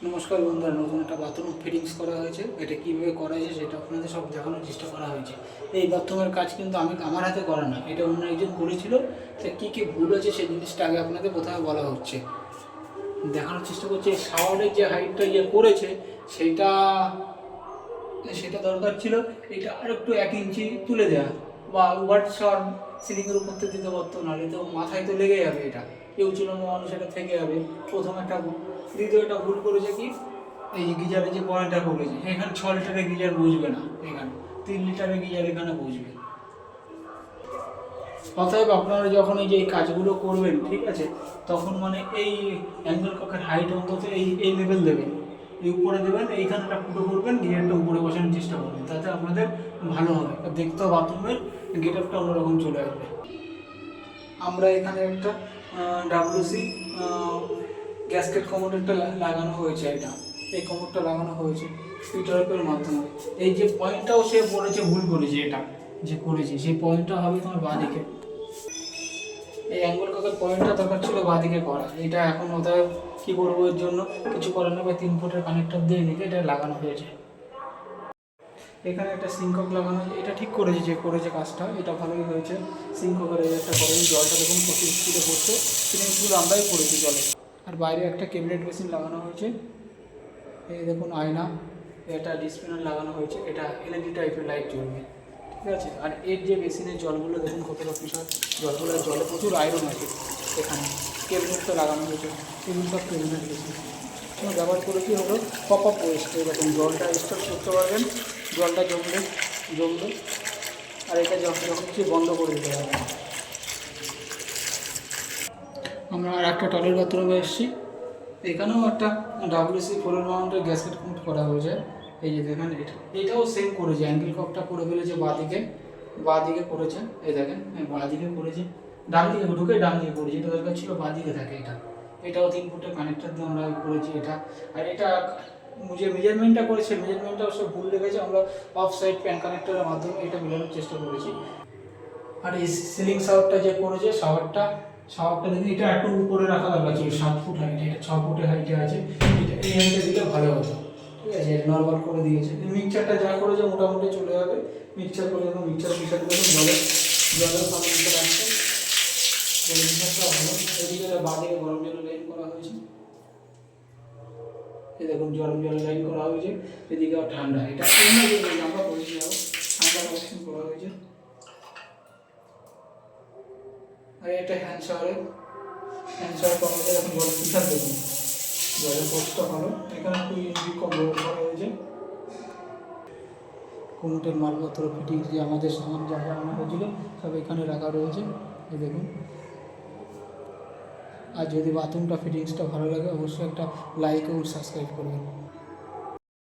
নমস্কার বন্ধুরা, নতুন একটা বাথরুম ফিটিংস করা হয়েছে। এটা কীভাবে করা হয়েছে সেটা আপনাদের সব দেখানোর চেষ্টা করা হয়েছে। এই বাথরুমের কাজ কিন্তু আমার হাতে করা না, এটা অন্য একজন করেছিল। তো কী কী ভুল হয়েছে সেই জিনিসটা আগে আপনাদের প্রথমে বলা হচ্ছে, দেখানোর চেষ্টা করছি। শাওয়ারের যে হাইটটা করেছে সেইটা সেটা দরকার ছিল এটা আর একটু 1 ইঞ্চি তুলে দেওয়া, বা ওয়ার্ড শাওয়ার সিলিংয়ের উপর থেকে দিতে পারতো, নাহলে তো মাথায় তো লেগে যাবে। এটা কেউ ছিল মানুষ, এটা থেকে যাবে। প্রথম একটা ভুল। দ্বিতীয় একটা ভুল করেছে কি, এই যে গিজারের যে পয়েন্টটা করেছে, এখানে 6 লিটারের গিজার বুঝবে না, এখানে 3 লিটারের গিজার এখানে বুঝবে। অতএব আপনারা যখন এই যে এই কাজগুলো করবেন, ঠিক আছে, তখন মানে এই অ্যাঙ্গেল ককের হাইট অন্তত এই লেভেল দেবেন, এই উপরে দেবেন, এইখানে একটা ফুটো করবেন, গিয়ারটা উপরে বসানোর চেষ্টা করবেন, তাতে আপনাদের ভালো হবে। দেখতেও বাথরুমের গেট আপটা অন্যরকম চলে আসবে। আমরা এখানে একটা ডাব্লিউসি গ্যাসকেট কমোডারটা লাগানো হয়েছে। এই কমোডটা লাগানো হয়েছে ফিটারের মাধ্যমে। এই যে পয়েন্টটাও সে বলেছে ভুল করেছে, এটা যে করেছে সেই পয়েন্টটা হবে তোমার বাঁদিকে। এই অ্যাঙ্গেল ককের পয়েন্টটা দরকার ছিল বাঁদিকে করা। এটা এখন ওটা কী করবো, এর জন্য কিছু করার না, 3 ফুটের কানেক্টর দিয়ে নিয়ে এটা লাগানো হয়েছে। এখানে একটা সিঙ্কক লাগানো হয়েছে, এটা ঠিক করেছে যে করেছে কাজটা, এটা ভালোই হয়েছে। সিঙ্ককের একটা করেন, জলটা দেখুন কত স্পিডে পড়ছে, ফিটিংসগুলো আমরাই করেছি জলে। আর বাইরে একটা ক্যাবিনেট মেশিন লাগানো হয়েছে। এই দেখুন আয়না, এটা ডিসপ্লে লাগানো হয়েছে, এটা এলইডি টাইপের লাইট জ্বলবে, ঠিক আছে। আর এর যে মেশিনের জলগুলো দেখুন কতটা বিশাল জলগুলো, জলে প্রচুর আয়রন আছে। এখানে ক্যাবিনেটটা লাগানো হয়েছে, এগুলো সব ক্যাবিনেট মেশিন ব্যবহার করেছি হলো পপ আপ ওয়েস্ট। এরকম জলটা স্টোর করতে পারবেন, জলটা জমবে, আর এটা যখন কিছু বন্ধ করে দিতে হবে। আমরা আর একটা টয়লেট বাথরুমে এসেছি। এখানেও একটা ডাব্লিউসি 4 মাউন্টের গ্যাসকেট কানেক্ট করা হয়েছে। এই যে দেখেন, এটাও সেম করেছে, অ্যাঙ্গেল ককটা করে ফেলেছে বাঁদিকে করেছে। এই দেখেন বাঁদিকে করেছে, ডান দিকে ঢুকে ডান দিকে করেছে, এটা দরকার ছিল বাঁদিকে থাকে। এটাও 3 ফুটের কানেক্টর দিয়ে আমরা করেছি এটা। আর এটা যে মেজারমেন্টটা করেছে, মেজারমেন্টটাও সব ভুল লেগেছে। আমরা অফ সাইড প্যান কানেক্টরের মাধ্যমে এটা মেলানোর চেষ্টা করেছি। আর এই সিলিং শাওয়ারটা যে করেছে, শাওয়ারটা দেখুন, এটা একটু উপরে রাখা দরকার ছিল। 7 ফুট হাইটে, এটা 6 ফুটের হাইটে আছে। এটা এই হাইটে দিলে ভালো হতো, ঠিক আছে। নর্মাল করে দিয়েছে। মিক্সচারটা যা করেছে মোটামুটি চলে যাবে। মিক্সচার করে দেখুন, মিক্সচার দেখুন, জলের ভালো মিক্সচার আসছে, জলের মিক্সচারটা ভালো। এদিকে বাঁদিকে গরম জলের লাইন করা হয়েছে, এই দেখুন গরম জলের লাইন করা হয়েছে। এদিকে ঠান্ডা, এটা আমরা করেছি, ঠান্ডা কানেকশন করা হয়েছে। আর এটা হ্যান্ড শাওয়ার করা হয়েছে। এখন জল ফিল্টার দেখুন, জলের ফোর্সটা ভালো। এখানে একটু ইঞ্চি কম ব্যবহার করা হয়েছে। কোমোটের মালপত্র ফিটিংস যে আমাদের সামান যা যা আনা হয়েছিল সব এখানে রাখা রয়েছে, এই দেখুন। আর যদি বাথরুমটা ফিটিংসটা ভালো লাগে, অবশ্যই একটা লাইক ও সাবস্ক্রাইব করবেন।